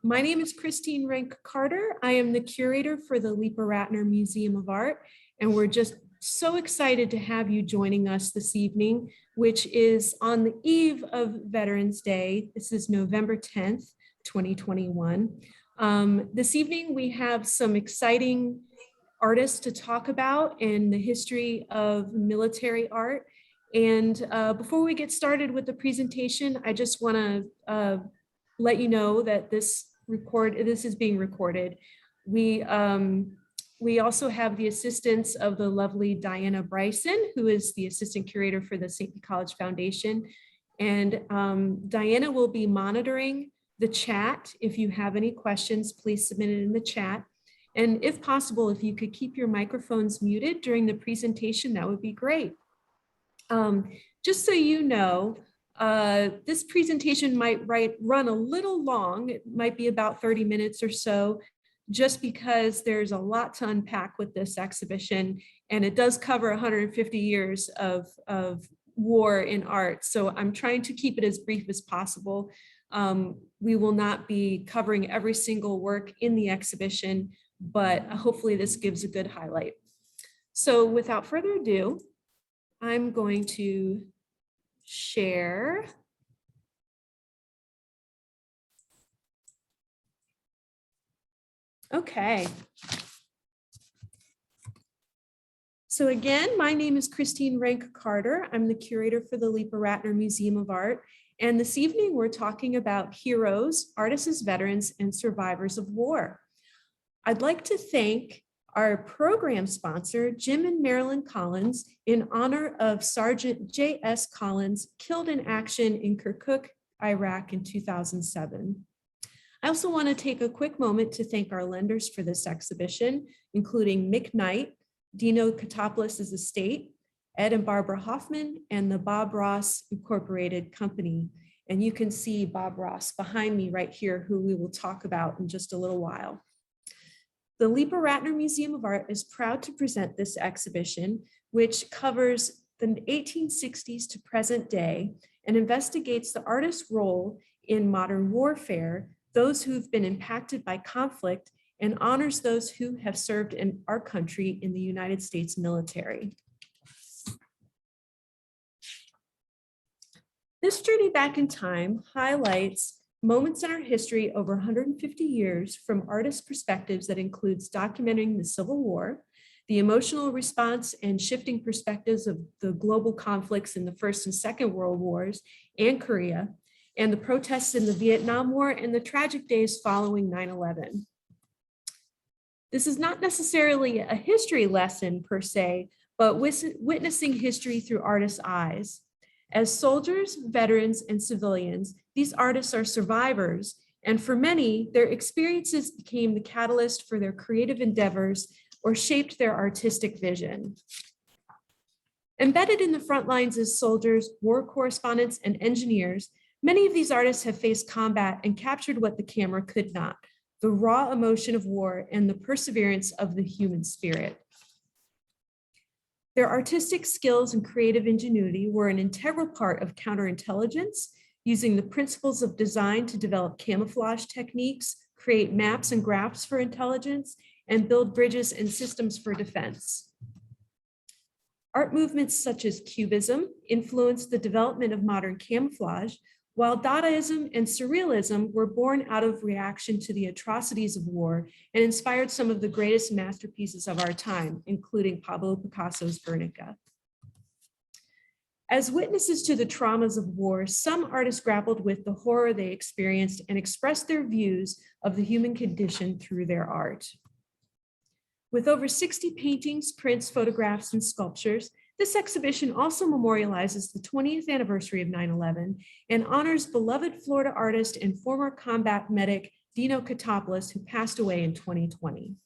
My name is Christine Rank-Carter. I am the curator for the Leepa-Rattner Museum of Art, and we're just so excited to have you joining us this evening, which is on the eve of Veterans Day. This is November 10th, 2021. This evening, we have some exciting artists to talk about in the history of military art. And before we get started with the presentation, I just want to let you know that this is being recorded. We also have the assistance of the lovely Diana Bryson, who is the assistant curator for the St. College Foundation. And Diana will be monitoring the chat. If you have any questions, please submit it in the chat. And if possible, if you could keep your microphones muted during the presentation, that would be great. Just so you know, this presentation might run a little long. It might be about 30 minutes or so, just because there's a lot to unpack with this exhibition, and it does cover 150 years of war in art. So I'm trying to keep it as brief as possible. We will not be covering every single work in the exhibition, but hopefully this gives a good highlight. So without further ado, I'm going to share. Okay. So again, my name is Christine Rank-Carter. I'm the curator for the Leepa-Rattner Museum of Art. And this evening, we're talking about heroes, artists as veterans, and survivors of war. I'd like to thank our program sponsor, Jim and Marilyn Collins, in honor of Sergeant J.S. Collins, killed in action in Kirkuk, Iraq in 2007. I also want to take a quick moment to thank our lenders for this exhibition, including Mick Knight, Dino Katopoulos' estate, Ed and Barbara Hoffman, and the Bob Ross Incorporated Company. And you can see Bob Ross behind me right here, who we will talk about in just a little while. The Leepa-Rattner Museum of Art is proud to present this exhibition, which covers the 1860s to present day and investigates the artist's role in modern warfare, those who've been impacted by conflict, and honors those who have served in our country in the United States military. This journey back in time highlights moments in our history over 150 years from artist perspectives that includes documenting the Civil War, the emotional response and shifting perspectives of the global conflicts in the First and Second World Wars and Korea, and the protests in the Vietnam War and the tragic days following 9/11. This is not necessarily a history lesson per se, but witnessing history through artists' eyes. As soldiers, veterans, and civilians, these artists are survivors, and for many, their experiences became the catalyst for their creative endeavors or shaped their artistic vision. Embedded in the front lines as soldiers, war correspondents, and engineers, many of these artists have faced combat and captured what the camera could not, the raw emotion of war and the perseverance of the human spirit. Their artistic skills and creative ingenuity were an integral part of counterintelligence, using the principles of design to develop camouflage techniques, create maps and graphs for intelligence, and build bridges and systems for defense. Art movements such as Cubism influenced the development of modern camouflage, while Dadaism and Surrealism were born out of reaction to the atrocities of war and inspired some of the greatest masterpieces of our time, including Pablo Picasso's Guernica. As witnesses to the traumas of war, some artists grappled with the horror they experienced and expressed their views of the human condition through their art. With over 60 paintings, prints, photographs, and sculptures, this exhibition also memorializes the 20th anniversary of 9/11 and honors beloved Florida artist and former combat medic Dino Katopoulos, who passed away in 2020.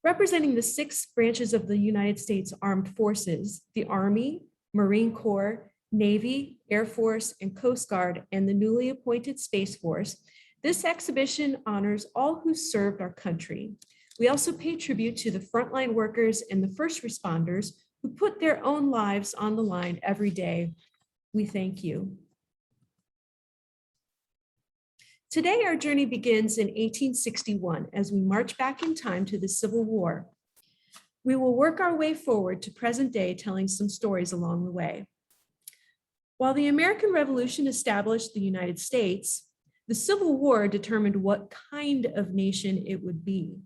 Representing the 6 branches of the United States Armed Forces, the Army, Marine Corps, Navy, Air Force, and Coast Guard, and the newly appointed Space Force, this exhibition honors all who served our country. We also pay tribute to the frontline workers and the first responders who put their own lives on the line every day. We thank you. Today, our journey begins in 1861 as we march back in time to the Civil War. We will work our way forward to present day, telling some stories along the way. While the American Revolution established the United States, the Civil War determined what kind of nation it would be.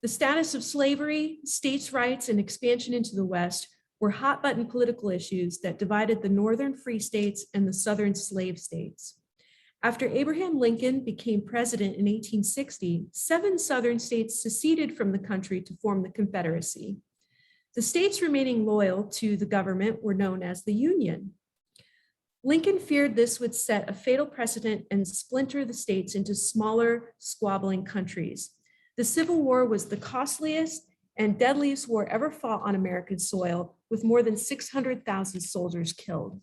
The status of slavery, states' rights, and expansion into the West were hot-button political issues that divided the northern free states and the southern slave states. After Abraham Lincoln became president in 1860, 7 southern states seceded from the country to form the Confederacy. The states remaining loyal to the government were known as the Union. Lincoln feared this would set a fatal precedent and splinter the states into smaller, squabbling countries. The Civil War was the costliest and deadliest war ever fought on American soil, with more than 600,000 soldiers killed.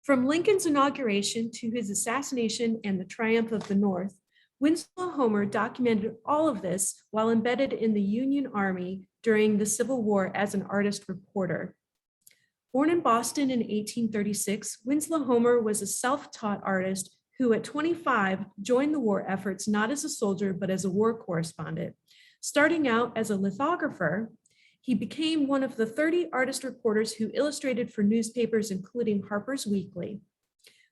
From Lincoln's inauguration to his assassination and the triumph of the North, Winslow Homer documented all of this while embedded in the Union Army during the Civil War as an artist reporter. Born in Boston in 1836, Winslow Homer was a self-taught artist who at 25 joined the war efforts not as a soldier, but as a war correspondent. Starting out as a lithographer, he became one of the 30 artist reporters who illustrated for newspapers, including Harper's Weekly.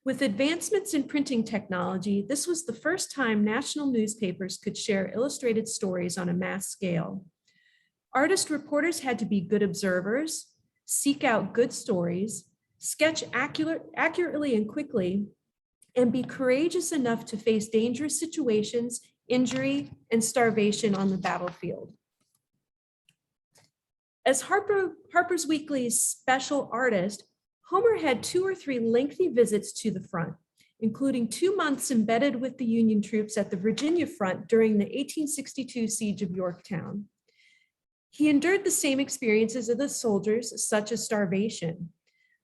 With advancements in printing technology, this was the first time national newspapers could share illustrated stories on a mass scale. Artist reporters had to be good observers, seek out good stories, sketch accurately and quickly, and be courageous enough to face dangerous situations, injury, and starvation on the battlefield. As Harper's Weekly's special artist, Homer had 2 or 3 lengthy visits to the front, including 2 months embedded with the Union troops at the Virginia front during the 1862 siege of Yorktown. He endured the same experiences of the soldiers, such as starvation.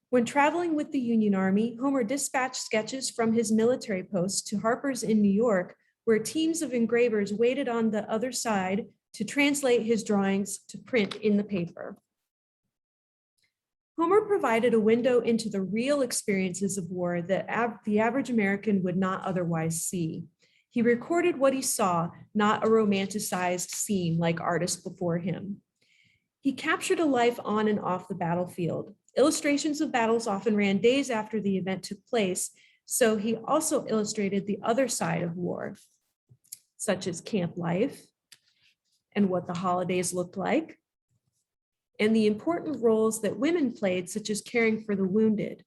When traveling with the Union Army, Homer dispatched sketches from his military post to Harper's in New York, where teams of engravers waited on the other side to translate his drawings to print in the paper. Homer provided a window into the real experiences of war that the average American would not otherwise see. He recorded what he saw, not a romanticized scene like artists before him. He captured a life on and off the battlefield. Illustrations of battles often ran days after the event took place, so he also illustrated the other side of war, such as camp life and what the holidays looked like, and the important roles that women played, such as caring for the wounded.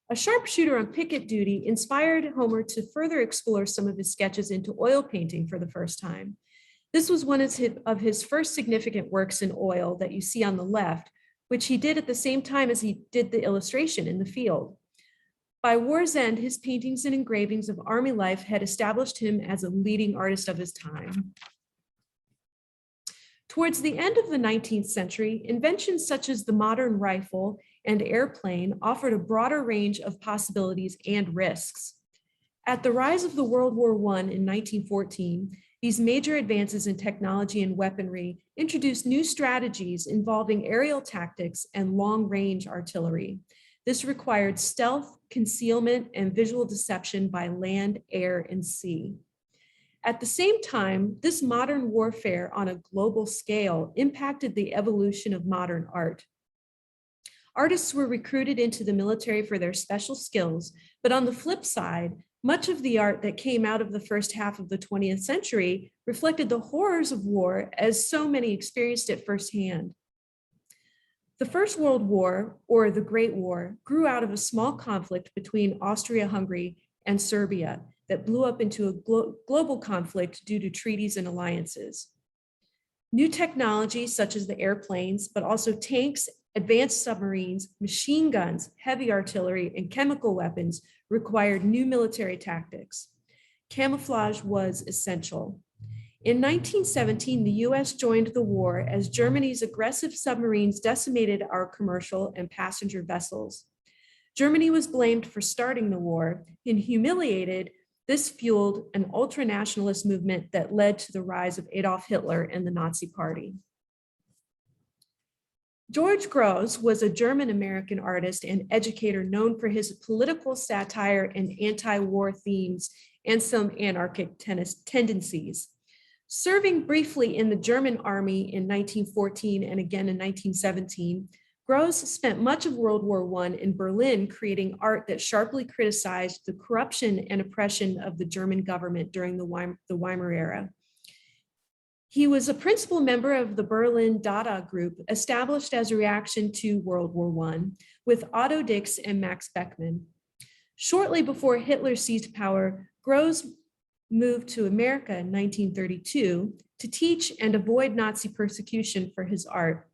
A sharpshooter on picket duty inspired Homer to further explore some of his sketches into oil painting for the first time. This was one of his first significant works in oil that you see on the left, which he did at the same time as he did the illustration in the field. By war's end, his paintings and engravings of army life had established him as a leading artist of his time. Towards the end of the 19th century, inventions such as the modern rifle and airplane offered a broader range of possibilities and risks. At the rise of the World War I in 1914, these major advances in technology and weaponry introduced new strategies involving aerial tactics and long-range artillery. This required stealth, concealment, and visual deception by land, air, and sea. At the same time, this modern warfare on a global scale impacted the evolution of modern art. Artists were recruited into the military for their special skills, but on the flip side, much of the art that came out of the first half of the 20th century reflected the horrors of war as so many experienced it firsthand. The First World War, or the Great War, grew out of a small conflict between Austria-Hungary and Serbia that blew up into a global conflict due to treaties and alliances. New technologies such as the airplanes, but also tanks, advanced submarines, machine guns, heavy artillery, and chemical weapons required new military tactics. Camouflage was essential. In 1917, the US joined the war as Germany's aggressive submarines decimated our commercial and passenger vessels. Germany was blamed for starting the war, and humiliated, this fueled an ultranationalist movement that led to the rise of Adolf Hitler and the Nazi Party. George Grosz was a German-American artist and educator known for his political satire and anti-war themes and some anarchic tendencies. Serving briefly in the German army in 1914 and again in 1917, Grosz spent much of World War I in Berlin creating art that sharply criticized the corruption and oppression of the German government during the Weimar era. He was a principal member of the Berlin Dada group, established as a reaction to World War I, with Otto Dix and Max Beckmann. Shortly before Hitler seized power, Grosz moved to America in 1932 to teach and avoid Nazi persecution for his art.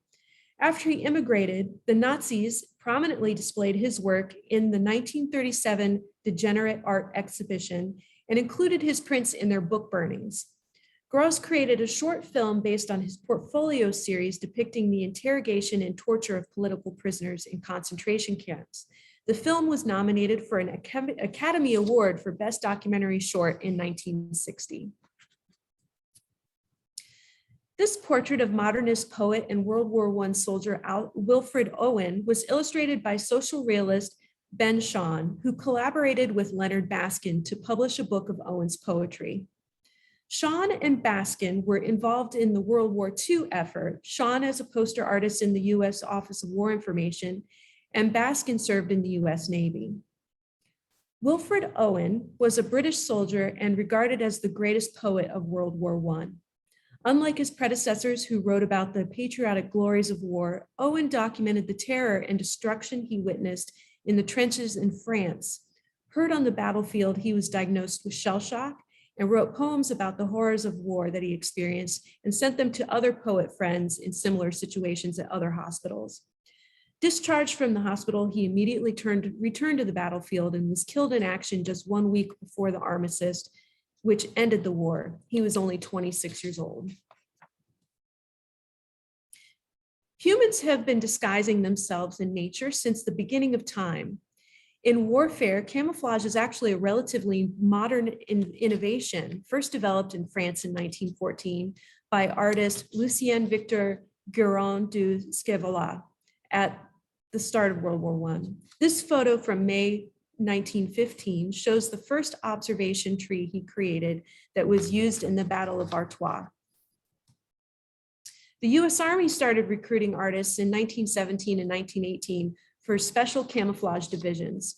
After he immigrated, the Nazis prominently displayed his work in the 1937 Degenerate Art Exhibition and included his prints in their book burnings. Grosz created a short film based on his portfolio series depicting the interrogation and torture of political prisoners in concentration camps. The film was nominated for an Academy Award for Best Documentary Short in 1960. This portrait of modernist poet and World War I soldier Wilfred Owen was illustrated by social realist Ben Shahn, who collaborated with Leonard Baskin to publish a book of Owen's poetry. Shahn and Baskin were involved in the World War II effort, Shahn as a poster artist in the US Office of War Information, and Baskin served in the US Navy. Wilfred Owen was a British soldier and regarded as the greatest poet of World War I. Unlike his predecessors who wrote about the patriotic glories of war, Owen documented the terror and destruction he witnessed in the trenches in France. Heard on the battlefield, he was diagnosed with shell shock and wrote poems about the horrors of war that he experienced and sent them to other poet friends in similar situations at other hospitals. Discharged from the hospital, he immediately returned to the battlefield and was killed in action just 1 week before the armistice, which ended the war. He was only 26 years old. Humans have been disguising themselves in nature since the beginning of time. In warfare, camouflage is actually a relatively modern innovation, first developed in France in 1914 by artist Lucien Victor Guérin du Scevola at the start of World War I. This photo from May 1915 shows the first observation tree he created that was used in the Battle of Artois. The US Army started recruiting artists in 1917 and 1918 for special camouflage divisions.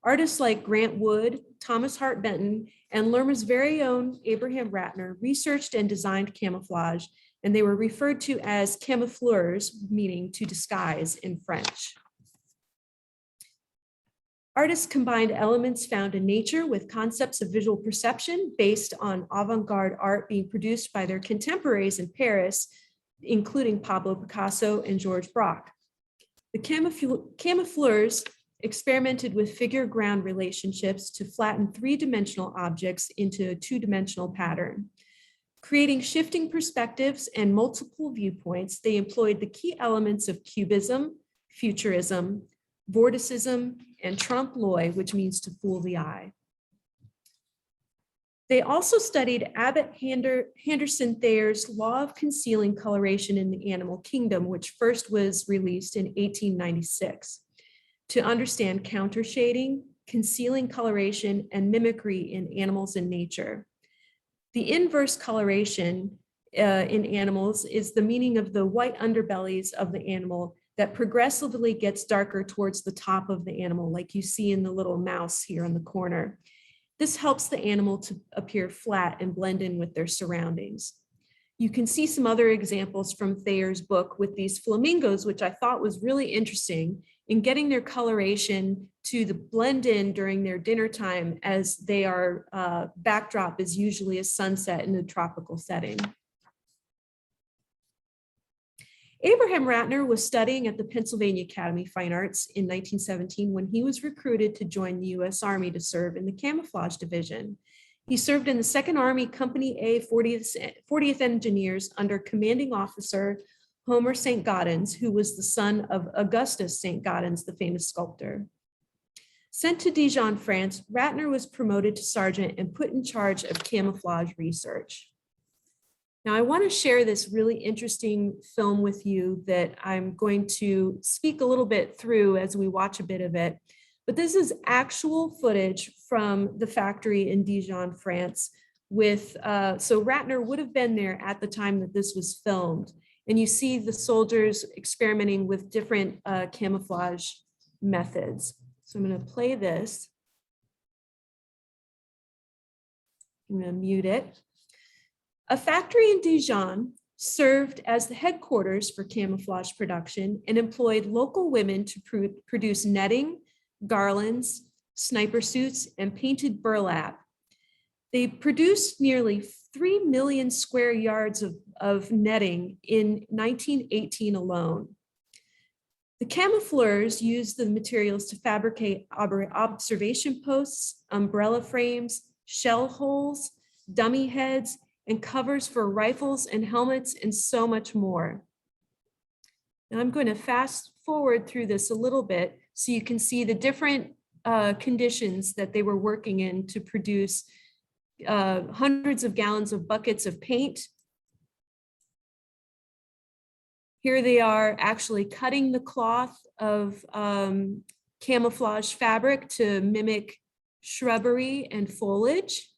Artists like Grant Wood, Thomas Hart Benton, and Lerma's very own Abraham Rattner researched and designed camouflage, and they were referred to as camoufleurs, meaning to disguise in French. Artists combined elements found in nature with concepts of visual perception based on avant-garde art being produced by their contemporaries in Paris, including Pablo Picasso and George Braque. The camoufleurs experimented with figure-ground relationships to flatten three-dimensional objects into a two-dimensional pattern. Creating shifting perspectives and multiple viewpoints, they employed the key elements of cubism, futurism, vorticism, and trompe-l'oeil, which means to fool the eye. They also studied Abbott Henderson Thayer's Law of Concealing Coloration in the Animal Kingdom, which first was released in 1896, to understand countershading, concealing coloration, and mimicry in animals and nature. The inverse coloration in animals is the meaning of the white underbellies of the animal that progressively gets darker towards the top of the animal, like you see in the little mouse here in the corner. This helps the animal to appear flat and blend in with their surroundings. You can see some other examples from Thayer's book with these flamingos, which I thought was really interesting in getting their coloration to the blend in during their dinner time, as they are backdrop is usually a sunset in a tropical setting. Abraham Rattner was studying at the Pennsylvania Academy of Fine Arts in 1917 when he was recruited to join the US Army to serve in the camouflage division. He served in the 2nd Army Company A 40th Engineers under commanding officer Homer St. Gaudens, who was the son of Augustus St. Gaudens, the famous sculptor. Sent to Dijon, France, Rattner was promoted to sergeant and put in charge of camouflage research. Now, I want to share this really interesting film with you that I'm going to speak a little bit through as we watch a bit of it. But this is actual footage from the factory in Dijon, France. So Ratner would have been there at the time that this was filmed. And you see the soldiers experimenting with different camouflage methods. So I'm going to play this. I'm going to mute it. A factory in Dijon served as the headquarters for camouflage production and employed local women to produce netting, garlands, sniper suits, and painted burlap. They produced nearly 3 million square yards of netting in 1918 alone. The camoufleurs used the materials to fabricate observation posts, umbrella frames, shell holes, dummy heads, and covers for rifles and helmets, and so much more. Now I'm going to fast forward through this a little bit so you can see the different conditions that they were working in to produce hundreds of gallons of buckets of paint. Here they are actually cutting the cloth of camouflage fabric to mimic shrubbery and foliage.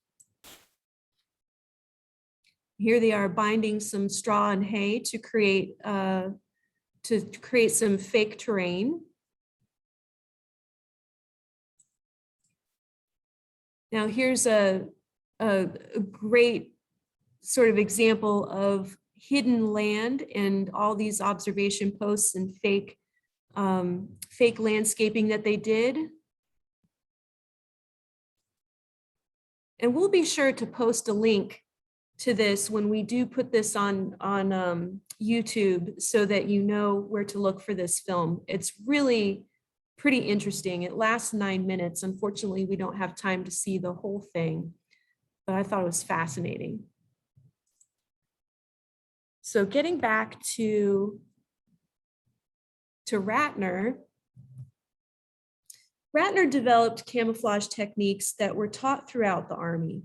Here they are binding some straw and hay to create some fake terrain. Now here's a great sort of example of hidden land and all these observation posts and fake landscaping that they did. And we'll be sure to post a link to this when we do put this on YouTube so that you know where to look for this film. It's really pretty interesting. It lasts 9 minutes. Unfortunately, we don't have time to see the whole thing, but I thought it was fascinating. So getting back to Ratner, Ratner developed camouflage techniques that were taught throughout the Army.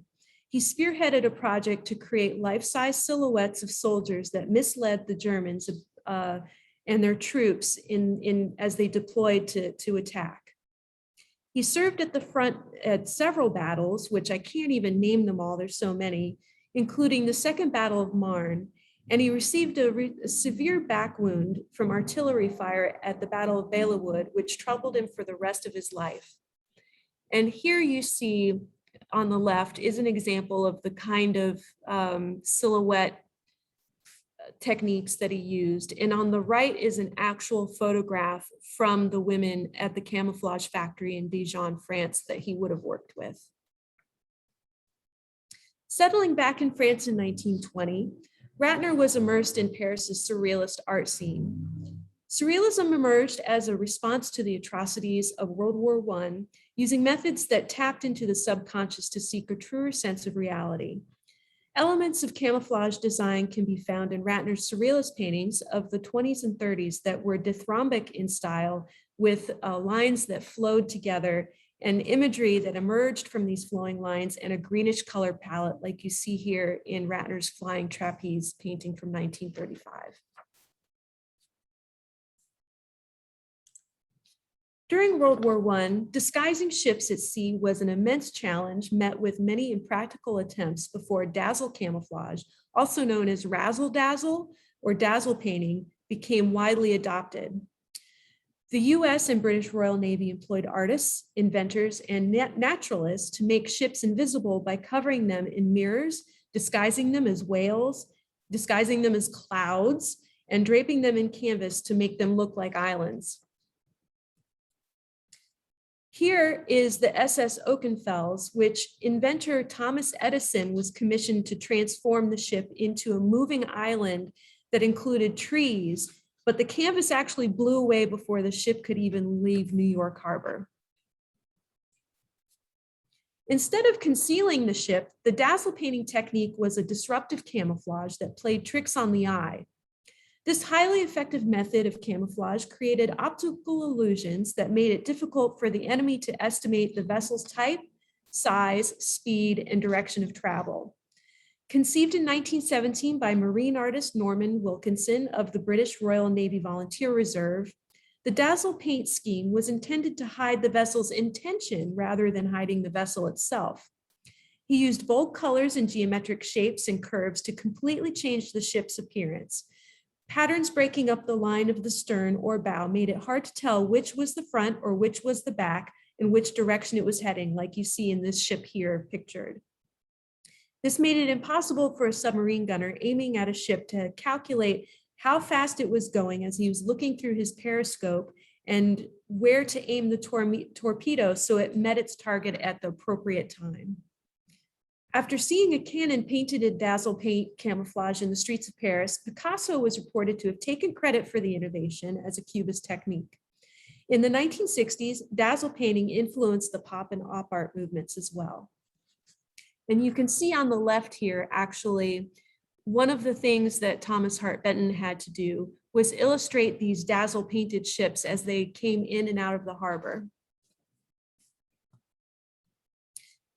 He spearheaded a project to create life-size silhouettes of soldiers that misled the Germans and their troops as they deployed to attack. He served at the front at several battles, which I can't even name them all, there's so many, including the Second Battle of Marne, and he received a severe back wound from artillery fire at the Battle of Bellewood, which troubled him for the rest of his life. And here you see on the left is an example of the kind of silhouette techniques that he used. And on the right is an actual photograph from the women at the camouflage factory in Dijon, France that he would have worked with. Settling back in France in 1920, Ratner was immersed in Paris's surrealist art scene. Surrealism emerged as a response to the atrocities of World War I, using methods that tapped into the subconscious to seek a truer sense of reality. Elements of camouflage design can be found in Ratner's surrealist paintings of the 20s and 30s that were dithyrambic in style, with lines that flowed together and imagery that emerged from these flowing lines and a greenish color palette like you see here in Ratner's Flying Trapeze painting from 1935. During World War I, disguising ships at sea was an immense challenge met with many impractical attempts before dazzle camouflage, also known as razzle-dazzle or dazzle painting, became widely adopted. The US and British Royal Navy employed artists, inventors, and naturalists to make ships invisible by covering them in mirrors, disguising them as whales, disguising them as clouds, and draping them in canvas to make them look like islands. Here is the SS Oakenfels, which inventor Thomas Edison was commissioned to transform the ship into a moving island that included trees, but the canvas actually blew away before the ship could even leave New York Harbor. Instead of concealing the ship, the dazzle painting technique was a disruptive camouflage that played tricks on the eye. This highly effective method of camouflage created optical illusions that made it difficult for the enemy to estimate the vessel's type, size, speed, and direction of travel. Conceived in 1917 by marine artist Norman Wilkinson of the British Royal Navy Volunteer Reserve, the dazzle paint scheme was intended to hide the vessel's intention rather than hiding the vessel itself. He used bold colors and geometric shapes and curves to completely change the ship's appearance. Patterns breaking up the line of the stern or bow made it hard to tell which was the front or which was the back and which direction it was heading, like you see in this ship here pictured. This made it impossible for a submarine gunner aiming at a ship to calculate how fast it was going as he was looking through his periscope and where to aim the torpedo so it met its target at the appropriate time. After seeing a cannon painted in dazzle paint camouflage in the streets of Paris, Picasso was reported to have taken credit for the innovation as a Cubist technique. In the 1960s, dazzle painting influenced the pop and op art movements as well. And you can see on the left here, actually, one of the things that Thomas Hart Benton had to do was illustrate these dazzle painted ships as they came in and out of the harbor.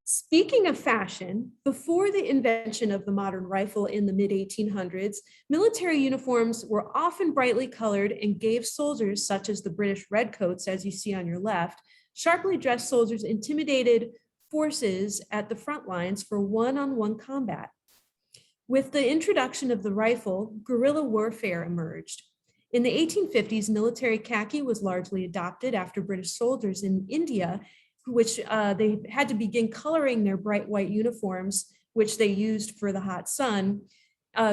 Speaking of fashion, before the invention of the modern rifle in the mid-1800s, military uniforms were often brightly colored and gave soldiers, such as the British redcoats, as you see on your left, sharply dressed soldiers intimidated forces at the front lines for one-on-one combat. With the introduction of the rifle, guerrilla warfare emerged. In the 1850s, military khaki was largely adopted after British soldiers in India, which they had to begin coloring their bright white uniforms, which they used for the hot sun,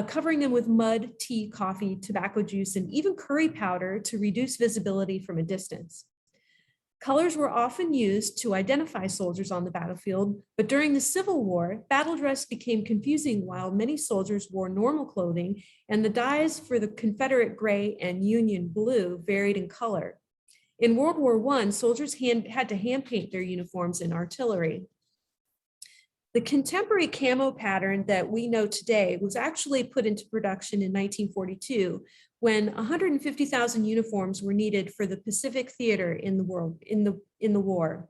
covering them with mud, tea, coffee, tobacco juice, and even curry powder to reduce visibility from a distance. Colors were often used to identify soldiers on the battlefield, but during the Civil War, battle dress became confusing while many soldiers wore normal clothing, and the dyes for the Confederate gray and Union blue varied in color. In World War I, soldiers had to hand paint their uniforms in artillery. The contemporary camo pattern that we know today was actually put into production in 1942 when 150,000 uniforms were needed for the Pacific Theater in the war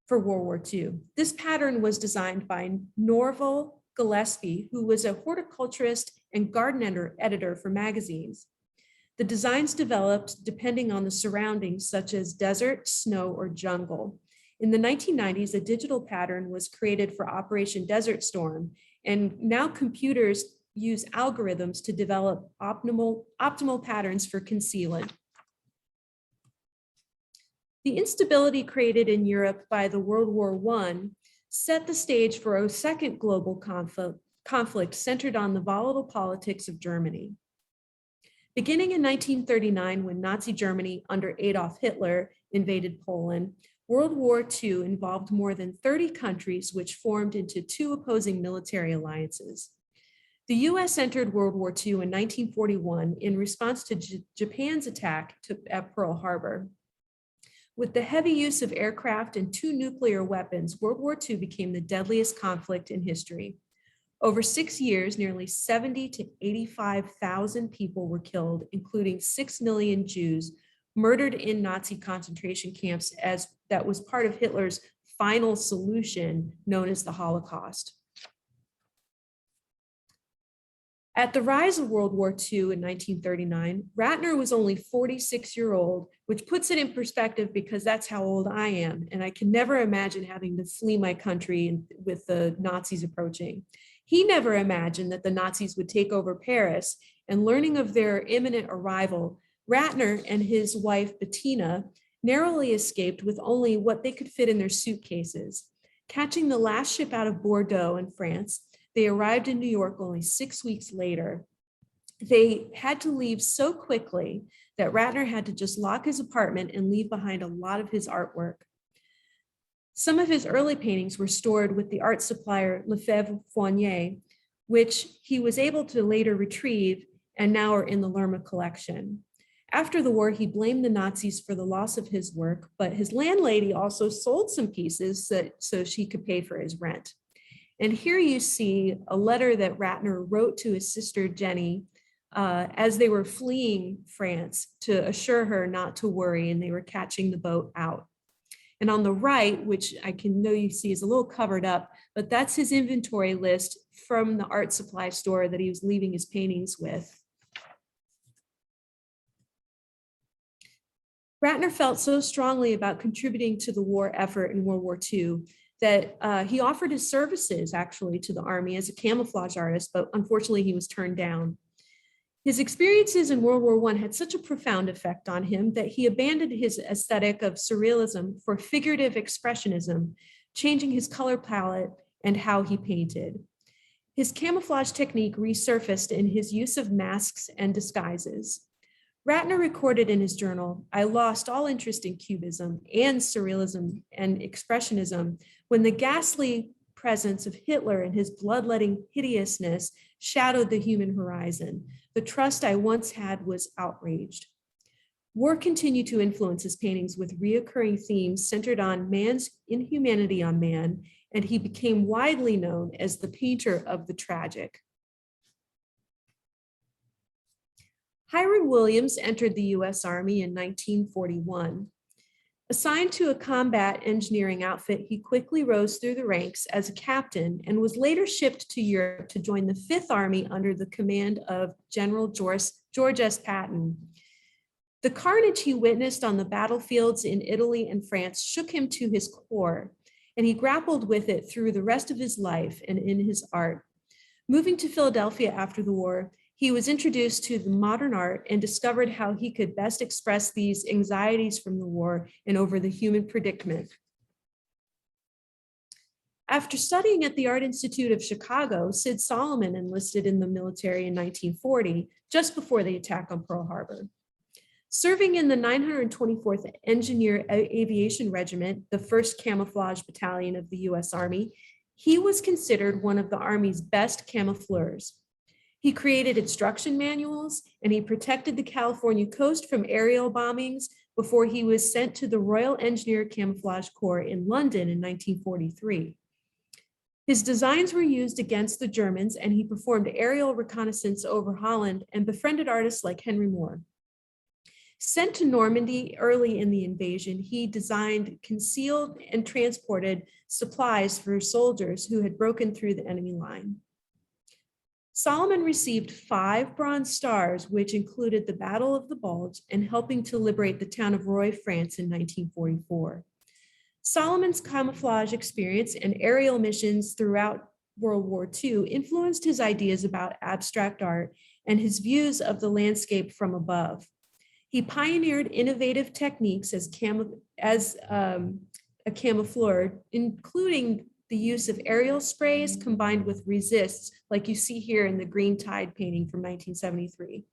for World War II. This pattern was designed by Norval Gillespie, who was a horticulturist and garden editor for magazines. The designs developed depending on the surroundings, such as desert, snow, or jungle. In the 1990s, a digital pattern was created for Operation Desert Storm, and now computers use algorithms to develop optimal patterns for concealment. The instability created in Europe by the World War I set the stage for a second global conflict centered on the volatile politics of Germany. Beginning in 1939, when Nazi Germany under Adolf Hitler invaded Poland, World War II involved more than 30 countries, which formed into two opposing military alliances. The US entered World War II in 1941 in response to Japan's attack at Pearl Harbor. With the heavy use of aircraft and two nuclear weapons, World War II became the deadliest conflict in history. Over 6 years, nearly 70 to 85,000 people were killed, including 6 million Jews murdered in Nazi concentration camps, as that was part of Hitler's final solution known as the Holocaust. At the rise of World War II in 1939, Rattner was only 46-year-old, which puts it in perspective because that's how old I am, and I can never imagine having to flee my country with the Nazis approaching. He never imagined that the Nazis would take over Paris, and learning of their imminent arrival, Rattner and his wife Bettina narrowly escaped with only what they could fit in their suitcases. Catching the last ship out of Bordeaux in France, they arrived in New York only 6 weeks later. They had to leave so quickly that Rattner had to just lock his apartment and leave behind a lot of his artwork. Some of his early paintings were stored with the art supplier Lefebvre-Fournier, which he was able to later retrieve and now are in the Lerma collection. After the war, he blamed the Nazis for the loss of his work, but his landlady also sold some pieces so she could pay for his rent. And here you see a letter that Rattner wrote to his sister Jenny as they were fleeing France to assure her not to worry, and they were catching the boat out. And on the right, which I can know you see is a little covered up, but that's his inventory list from the art supply store that he was leaving his paintings with. Rattner felt so strongly about contributing to the war effort in World War II that he offered his services actually to the Army as a camouflage artist, but unfortunately he was turned down. His experiences in World War I had such a profound effect on him that he abandoned his aesthetic of surrealism for figurative expressionism, changing his color palette and how he painted. His camouflage technique resurfaced in his use of masks and disguises. Rattner recorded in his journal, "I lost all interest in Cubism and surrealism and expressionism when the ghastly presence of Hitler and his bloodletting hideousness shadowed the human horizon. The trust I once had was outraged." War continued to influence his paintings with reoccurring themes centered on man's inhumanity on man, and he became widely known as the painter of the tragic. Hiram Williams entered the US Army in 1941. Assigned to a combat engineering outfit, he quickly rose through the ranks as a captain and was later shipped to Europe to join the Fifth Army under the command of General George S. Patton. The carnage he witnessed on the battlefields in Italy and France shook him to his core, and he grappled with it through the rest of his life and in his art. Moving to Philadelphia after the war, he was introduced to the modern art and discovered how he could best express these anxieties from the war and over the human predicament. After studying at the Art Institute of Chicago, Sid Solomon enlisted in the military in 1940, just before the attack on Pearl Harbor. Serving in the 924th Engineer Aviation Regiment, the 1st Camouflage Battalion of the US Army, he was considered one of the Army's best camoufleurs. He created instruction manuals and he protected the California coast from aerial bombings before he was sent to the Royal Engineer Camouflage Corps in London in 1943. His designs were used against the Germans and he performed aerial reconnaissance over Holland and befriended artists like Henry Moore. Sent to Normandy early in the invasion, he designed, concealed, and transported supplies for soldiers who had broken through the enemy line. Solomon received 5 Bronze Stars, which included the Battle of the Bulge and helping to liberate the town of Roye, France in 1944. Solomon's camouflage experience and aerial missions throughout World War II influenced his ideas about abstract art and his views of the landscape from above. He pioneered innovative techniques as a camoufleur, including the use of aerial sprays combined with resists, like you see here in the Green Tide painting from 1973.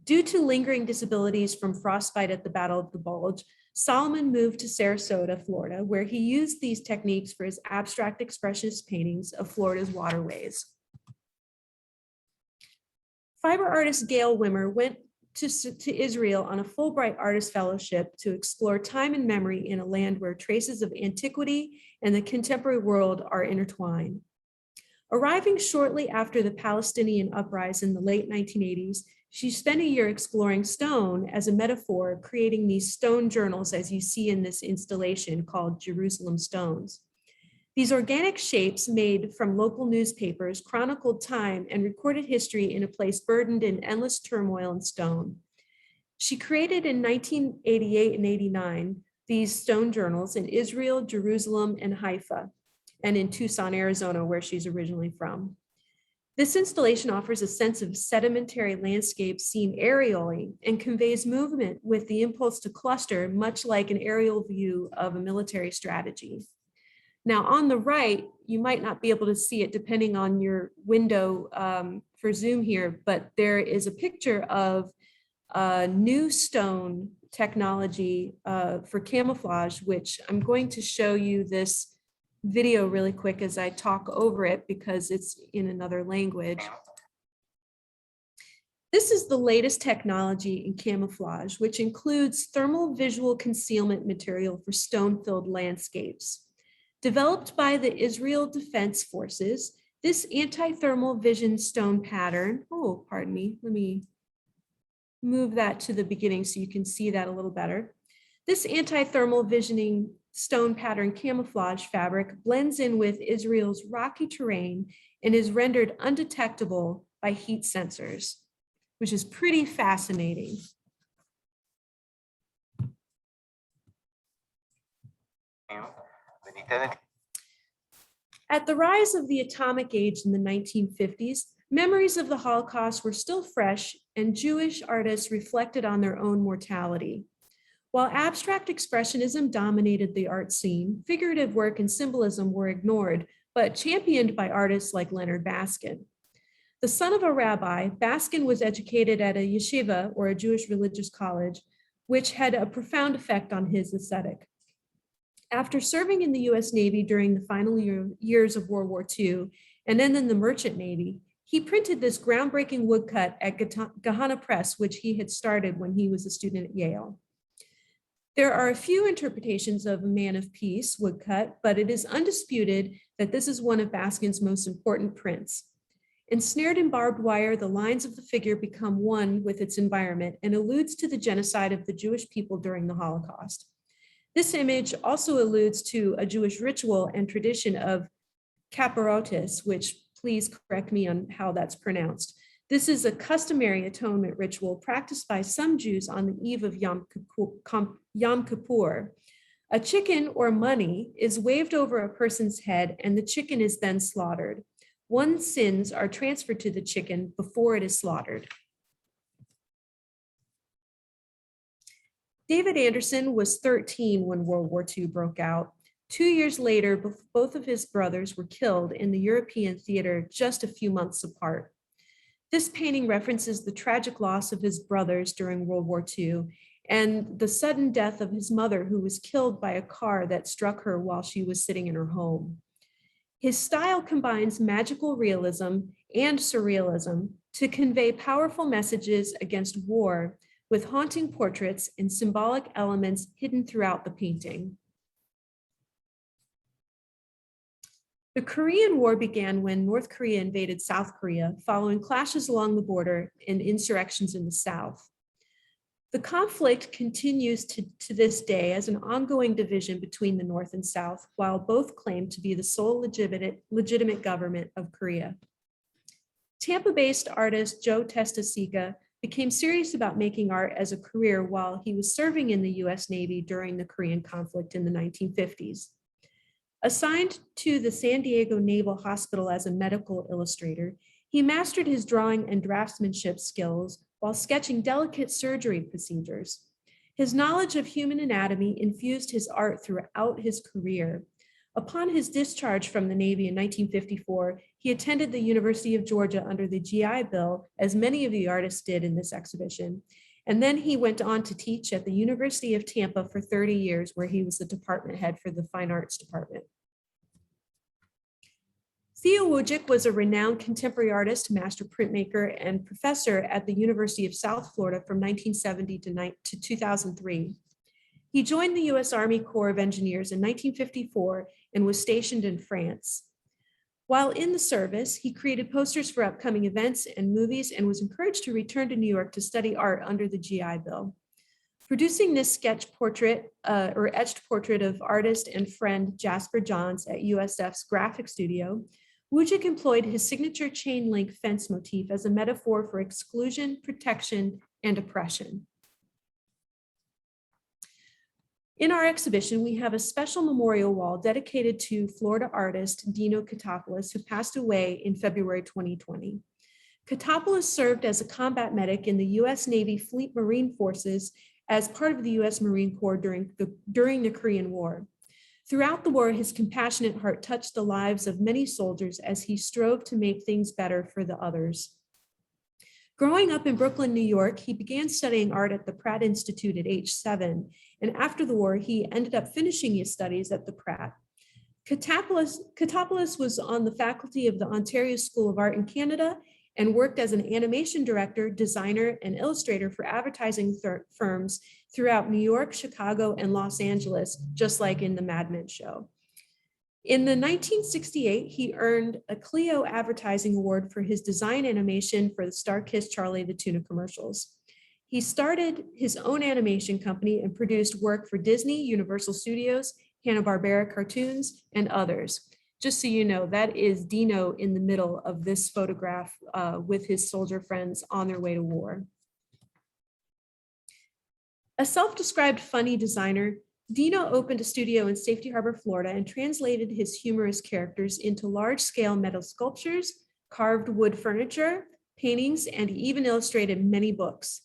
Due to lingering disabilities from frostbite at the Battle of the Bulge, Solomon moved to Sarasota, Florida, where he used these techniques for his abstract expressionist paintings of Florida's waterways. Fiber artist Gail Wimmer went to Israel on a Fulbright Artist Fellowship to explore time and memory in a land where traces of antiquity and the contemporary world are intertwined. Arriving shortly after the Palestinian uprising in the late 1980s, she spent a year exploring stone as a metaphor, creating these stone journals as you see in this installation called Jerusalem Stones. These organic shapes made from local newspapers chronicled time and recorded history in a place burdened in endless turmoil and stone. She created in 1988 and 89 these stone journals in Israel, Jerusalem, and Haifa, and in Tucson, Arizona, where she's originally from. This installation offers a sense of sedimentary landscape seen aerially and conveys movement with the impulse to cluster, much like an aerial view of a military strategy. Now on the right, you might not be able to see it depending on your window for Zoom here, but there is a picture of new stone technology for camouflage, which I'm going to show you this video really quick as I talk over it because it's in another language. This is the latest technology in camouflage, which includes thermal visual concealment material for stone-filled landscapes. Developed by the Israel Defense Forces, this anti-thermal vision stone pattern, let me move that to the beginning so you can see that a little better. This anti-thermal visioning stone pattern camouflage fabric blends in with Israel's rocky terrain and is rendered undetectable by heat sensors, which is pretty fascinating. At the rise of the atomic age in the 1950s, memories of the Holocaust were still fresh, and Jewish artists reflected on their own mortality. While abstract expressionism dominated the art scene, figurative work and symbolism were ignored, but championed by artists like Leonard Baskin. The son of a rabbi, Baskin was educated at a yeshiva, or a Jewish religious college, which had a profound effect on his aesthetic. After serving in the US Navy during the final years of World War II, and then in the Merchant Navy, he printed this groundbreaking woodcut at Gehenna Press, which he had started when he was a student at Yale. There are a few interpretations of a man of peace woodcut, but it is undisputed that this is one of Baskin's most important prints. Ensnared in barbed wire, the lines of the figure become one with its environment and alludes to the genocide of the Jewish people during the Holocaust. This image also alludes to a Jewish ritual and tradition of kaparotis, which please correct me on how that's pronounced. This is a customary atonement ritual practiced by some Jews on the eve of Yom Kippur. A chicken or money is waved over a person's head and the chicken is then slaughtered. One's sins are transferred to the chicken before it is slaughtered. David Anderson was 13 when World War II broke out. 2 years later, both of his brothers were killed in the European theater just a few months apart. This painting references the tragic loss of his brothers during World War II and the sudden death of his mother, who was killed by a car that struck her while she was sitting in her home. His style combines magical realism and surrealism to convey powerful messages against war, with haunting portraits and symbolic elements hidden throughout the painting. The Korean War began when North Korea invaded South Korea, following clashes along the border and insurrections in the South. The conflict continues to this day as an ongoing division between the North and South, while both claim to be the sole legitimate government of Korea. Tampa-based artist Joe Testacika became serious about making art as a career while he was serving in the US Navy during the Korean conflict in the 1950s. Assigned to the San Diego Naval Hospital as a medical illustrator, he mastered his drawing and draftsmanship skills while sketching delicate surgery procedures. His knowledge of human anatomy infused his art throughout his career. Upon his discharge from the Navy in 1954, he attended the University of Georgia under the GI Bill, as many of the artists did in this exhibition. And then he went on to teach at the University of Tampa for 30 years, where he was the department head for the Fine Arts Department. Theo Wojcik was a renowned contemporary artist, master printmaker, and professor at the University of South Florida from 1970 to 2003. He joined the U.S. Army Corps of Engineers in 1954 and was stationed in France. While in the service, he created posters for upcoming events and movies and was encouraged to return to New York to study art under the GI Bill. Producing this sketch portrait or etched portrait of artist and friend Jasper Johns at USF's graphic studio, Wojcik employed his signature chain link fence motif as a metaphor for exclusion, protection, and oppression. In our exhibition, we have a special memorial wall dedicated to Florida artist Dino Katopoulos, who passed away in February 2020. Katopoulos served as a combat medic in the US Navy Fleet Marine Forces as part of the US Marine Corps during the Korean War. Throughout the war, his compassionate heart touched the lives of many soldiers as he strove to make things better for the others. Growing up in Brooklyn, New York, he began studying art at the Pratt Institute at age 7, and after the war, he ended up finishing his studies at the Pratt. Katopoulos was on the faculty of the Ontario School of Art in Canada and worked as an animation director, designer, and illustrator for advertising firms throughout New York, Chicago, and Los Angeles, just like in the Mad Men show. In the 1968, he earned a Clio Advertising Award for his design animation for the Star-Kissed Charlie the Tuna commercials. He started his own animation company and produced work for Disney, Universal Studios, Hanna-Barbera cartoons, and others. Just so you know, that is Dino in the middle of this photograph with his soldier friends on their way to war. A self-described funny designer, Dino opened a studio in Safety Harbor, Florida, and translated his humorous characters into large-scale metal sculptures, carved wood furniture, paintings, and he even illustrated many books.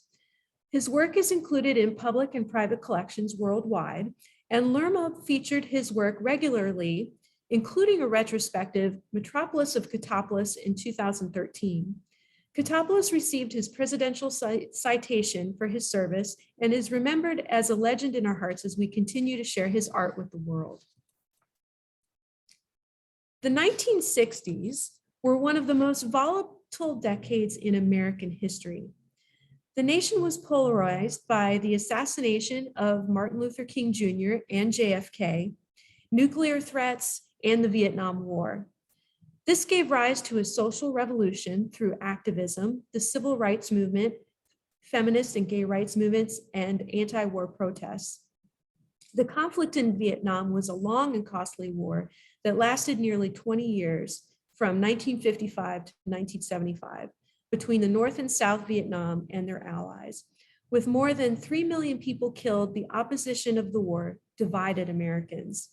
His work is included in public and private collections worldwide, and Lerma featured his work regularly, including a retrospective, Metropolis of Katopolis, in 2013. Katopolis received his presidential citation for his service and is remembered as a legend in our hearts as we continue to share his art with the world. The 1960s were one of the most volatile decades in American history. The nation was polarized by the assassination of Martin Luther King Jr. and JFK, nuclear threats, and the Vietnam War. This gave rise to a social revolution through activism, the civil rights movement, feminist and gay rights movements, and anti-war protests. The conflict in Vietnam was a long and costly war that lasted nearly 20 years, from 1955 to 1975, between the North and South Vietnam and their allies. With more than 3 million people killed, the opposition of the war divided Americans.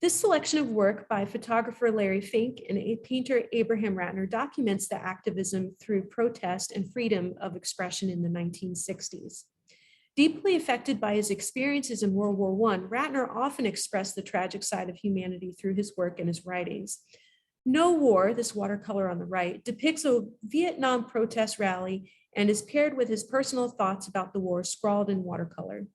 This selection of work by photographer Larry Fink and painter Abraham Ratner documents the activism through protest and freedom of expression in the 1960s. Deeply affected by his experiences in World War I, Ratner often expressed the tragic side of humanity through his work and his writings. No War, this watercolor on the right, depicts a Vietnam protest rally and is paired with his personal thoughts about the war scrawled in watercolor.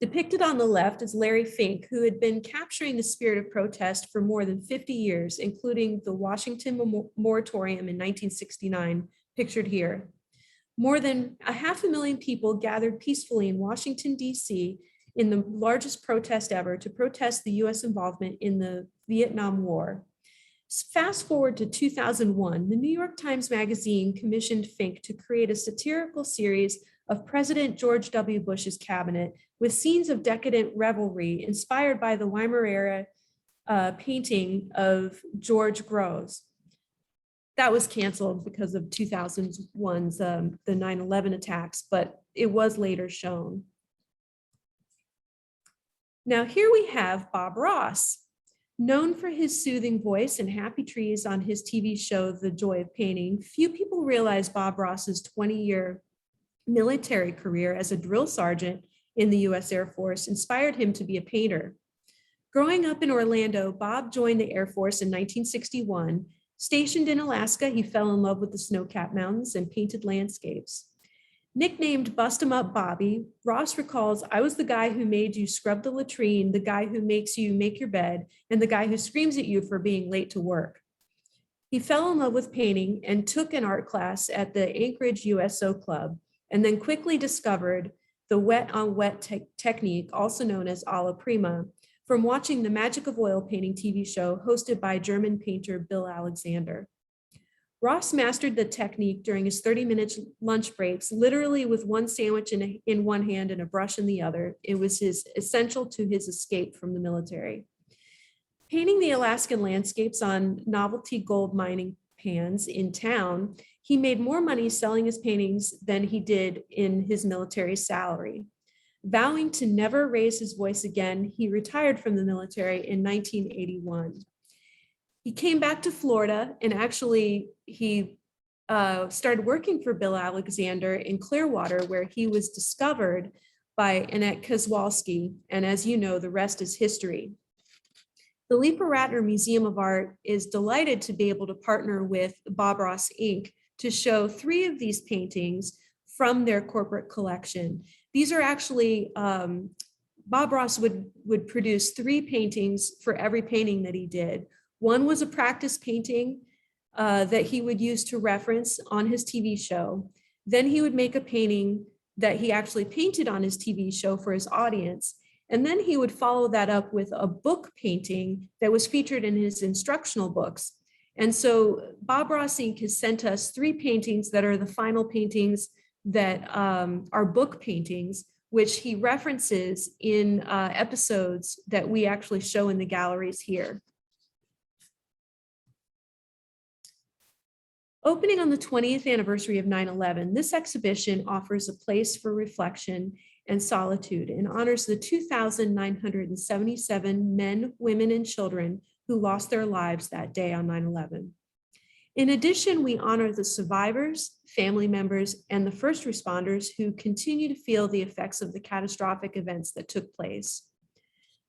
Depicted on the left is Larry Fink, who had been capturing the spirit of protest for more than 50 years, including the Washington Moratorium in 1969, pictured here. More than 500,000 people gathered peacefully in Washington, D.C. in the largest protest ever to protest the U.S. involvement in the Vietnam War. Fast forward to 2001, the New York Times Magazine commissioned Fink to create a satirical series of President George W. Bush's cabinet with scenes of decadent revelry inspired by the Weimar era painting of George Groves. That was canceled because of 2001's the 9/11 attacks, but it was later shown. Now here we have Bob Ross. Known for his soothing voice and happy trees on his TV show, The Joy of Painting, few people realize Bob Ross's 20-year military career as a drill sergeant in the US Air Force inspired him to be a painter. Growing up in Orlando, Bob joined the Air Force in 1961. Stationed in Alaska, he fell in love with the snow-capped mountains and painted landscapes. Nicknamed Bust 'em Up Bobby, Ross recalls, "I was the guy who made you scrub the latrine, the guy who makes you make your bed, and the guy who screams at you for being late to work." He fell in love with painting and took an art class at the Anchorage USO Club, and then quickly discovered the wet on wet technique, also known as alla prima, from watching the Magic of Oil painting TV show hosted by German painter Bill Alexander. Ross mastered the technique during his 30-minute lunch breaks, literally with one sandwich in one hand and a brush in the other. It was essential to his escape from the military. Painting the Alaskan landscapes on novelty gold mining pans in town, he made more money selling his paintings than he did in his military salary. Vowing to never raise his voice again, he retired from the military in 1981. He came back to Florida, and actually he started working for Bill Alexander in Clearwater, where he was discovered by Annette Kozłowski, and as you know, the rest is history. The Leepa-Rattner Museum of Art is delighted to be able to partner with Bob Ross Inc. to show 3 of these paintings from their corporate collection. These are actually, Bob Ross would produce 3 paintings for every painting that he did. One was a practice painting that he would use to reference on his TV show. Then he would make a painting that he actually painted on his TV show for his audience. And then he would follow that up with a book painting that was featured in his instructional books. And so Bob Ross Inc. has sent us 3 paintings that are the final paintings that are book paintings. which he references in episodes that we actually show in the galleries here. Opening on the 20th anniversary of 9/11, this exhibition offers a place for reflection and solitude and honors the 2,977 men, women, and children who lost their lives that day on 9/11. In addition, we honor the survivors, family members, and the first responders who continue to feel the effects of the catastrophic events that took place.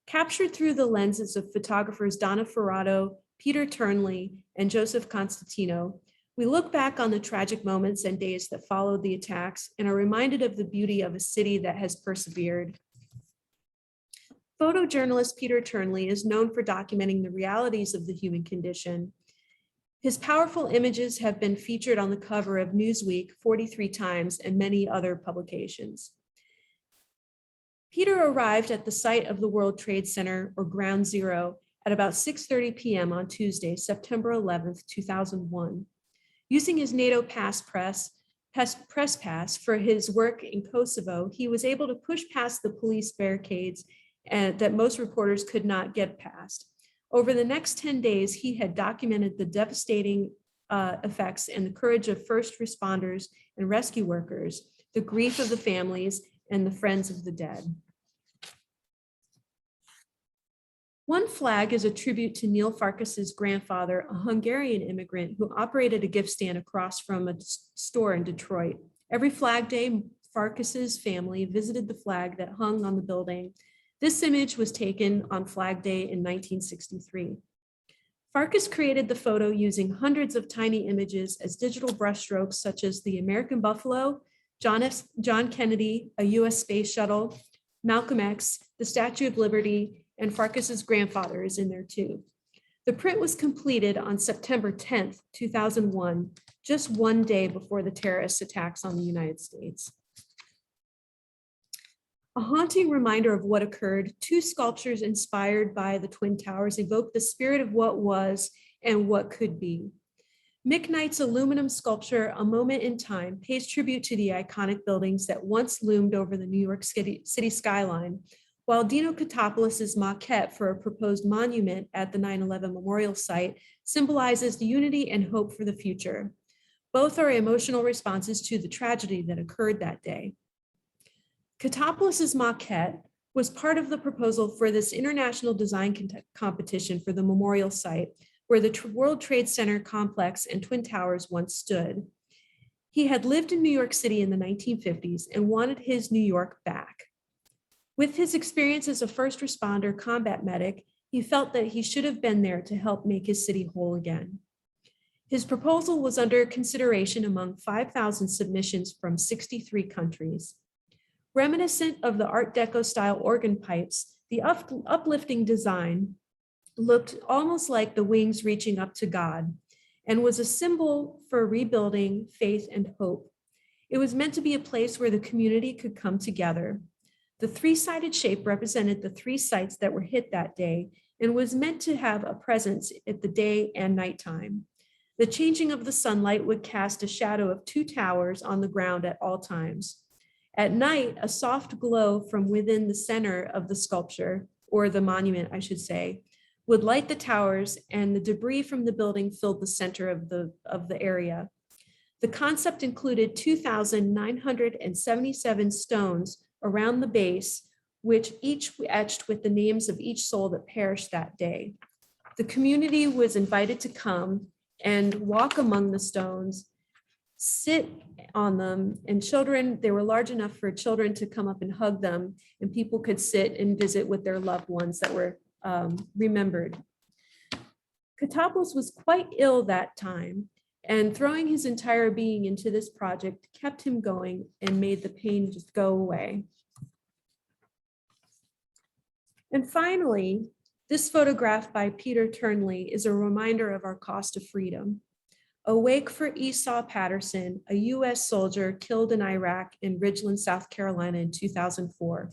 Captured through the lenses of photographers Donna Ferrato, Peter Turnley, and Joseph Constantino, we look back on the tragic moments and days that followed the attacks and are reminded of the beauty of a city that has persevered. Photojournalist Peter Turnley is known for documenting the realities of the human condition. His powerful images have been featured on the cover of Newsweek 43 times and many other publications. Peter arrived at the site of the World Trade Center, or Ground Zero, at about 6:30 p.m. on Tuesday, September 11th, 2001. Using his NATO press pass for his work in Kosovo, he was able to push past the police barricades that most reporters could not get past. Over the next 10 days, he had documented the devastating effects and the courage of first responders and rescue workers, the grief of the families, and the friends of the dead. One flag is a tribute to Neil Farkas's grandfather, a Hungarian immigrant who operated a gift stand across from a store in Detroit. Every Flag Day, Farkas's family visited the flag that hung on the building. This image was taken on Flag Day in 1963. Farkas created the photo using hundreds of tiny images as digital brushstrokes, such as the American Buffalo, John Kennedy, a US space shuttle, Malcolm X, the Statue of Liberty, and Farkas's grandfather is in there too. The print was completed on September 10th, 2001, just one day before the terrorist attacks on the United States. A haunting reminder of what occurred, two sculptures inspired by the Twin Towers evoke the spirit of what was and what could be. Mick Knight's aluminum sculpture, A Moment in Time, pays tribute to the iconic buildings that once loomed over the New York City skyline, while Dino Koutopoulos' maquette for a proposed monument at the 9/11 memorial site symbolizes the unity and hope for the future. Both are emotional responses to the tragedy that occurred that day. Koutopoulos' maquette was part of the proposal for this international design competition for the memorial site, where the World Trade Center complex and Twin Towers once stood. He had lived in New York City in the 1950s and wanted his New York back. With his experience as a first responder combat medic, he felt that he should have been there to help make his city whole again. His proposal was under consideration among 5,000 submissions from 63 countries. Reminiscent of the Art Deco style organ pipes, the uplifting design looked almost like the wings reaching up to God and was a symbol for rebuilding faith and hope. It was meant to be a place where the community could come together. The three-sided shape represented the three sites that were hit that day and was meant to have a presence at the day and nighttime. The changing of the sunlight would cast a shadow of two towers on the ground at all times. At night, a soft glow from within the center of the sculpture, or the monument, I should say, would light the towers, and the debris from the building filled the center of the area. The concept included 2,977 stones around the base, which each etched with the names of each soul that perished that day. The community was invited to come and walk among the stones, sit on them, and children, they were large enough for children to come up and hug them, and people could sit and visit with their loved ones that were remembered. Koutopoulos was quite ill that time, and throwing his entire being into this project kept him going and made the pain just go away. And finally, this photograph by Peter Turnley is a reminder of our cost of freedom. Awake for Esau Patterson, a US soldier killed in Iraq in Ridgeland, South Carolina in 2004.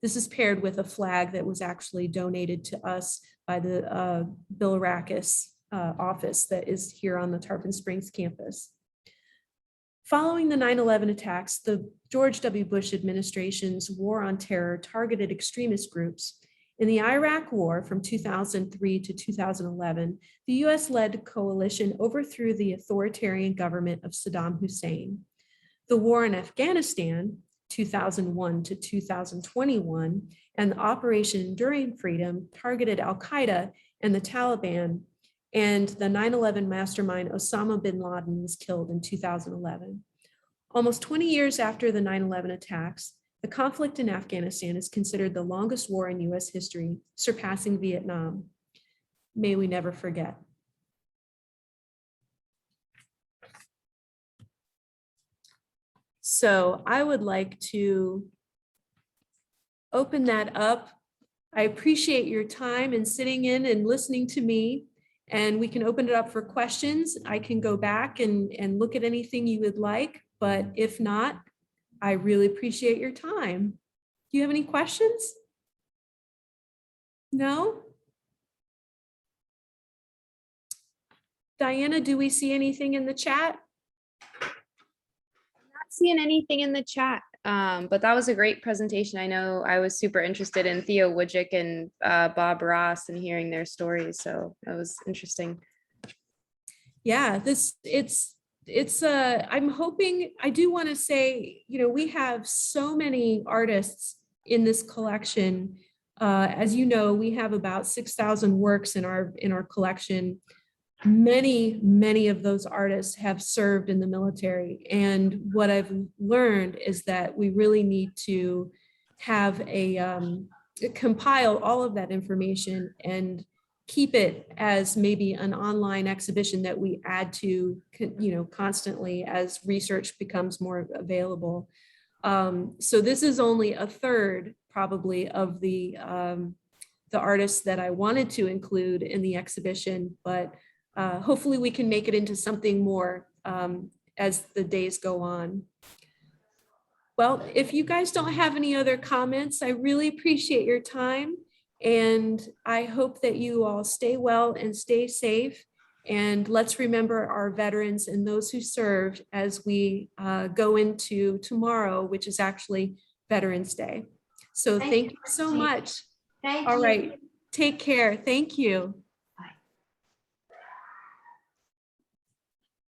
This is paired with a flag that was actually donated to us by the Bill Rackus office that is here on the Tarpon Springs campus. Following the 9/11 attacks, the George W. Bush administration's war on terror targeted extremist groups. In the Iraq War from 2003 to 2011, the US-led coalition overthrew the authoritarian government of Saddam Hussein. The war in Afghanistan, 2001 to 2021, and Operation Enduring Freedom targeted al-Qaeda and the Taliban, and the 9/11 mastermind Osama bin Laden was killed in 2011. Almost 20 years after the 9/11 attacks, the conflict in Afghanistan is considered the longest war in US history, surpassing Vietnam. May we never forget. So I would like to open that up. I appreciate your time and sitting in and listening to me, and we can open it up for questions. I can go back and look at anything you would like, but if not, I really appreciate your time. Do you have any questions? No? Diana, do we see anything in the chat? Not seeing anything in the chat, but that was a great presentation. I know I was super interested in Theo Wojcik and Bob Ross and hearing their stories, so that was interesting. Yeah, I'm hoping, I do want to say, we have so many artists in this collection. As you know, we have about 6,000 works in our collection. Many of those artists have served in the military. And what I've learned is that we really need to have compile all of that information and keep it as maybe an online exhibition that we add to, constantly as research becomes more available. So this is only a third probably of the artists that I wanted to include in the exhibition, but hopefully we can make it into something more as the days go on. Well, if you guys don't have any other comments, I really appreciate your time. And I hope that you all stay well and stay safe. And let's remember our veterans and those who served as we go into tomorrow, which is actually Veterans Day. So thank you so much. Thank All you. right. Take care. Thank you.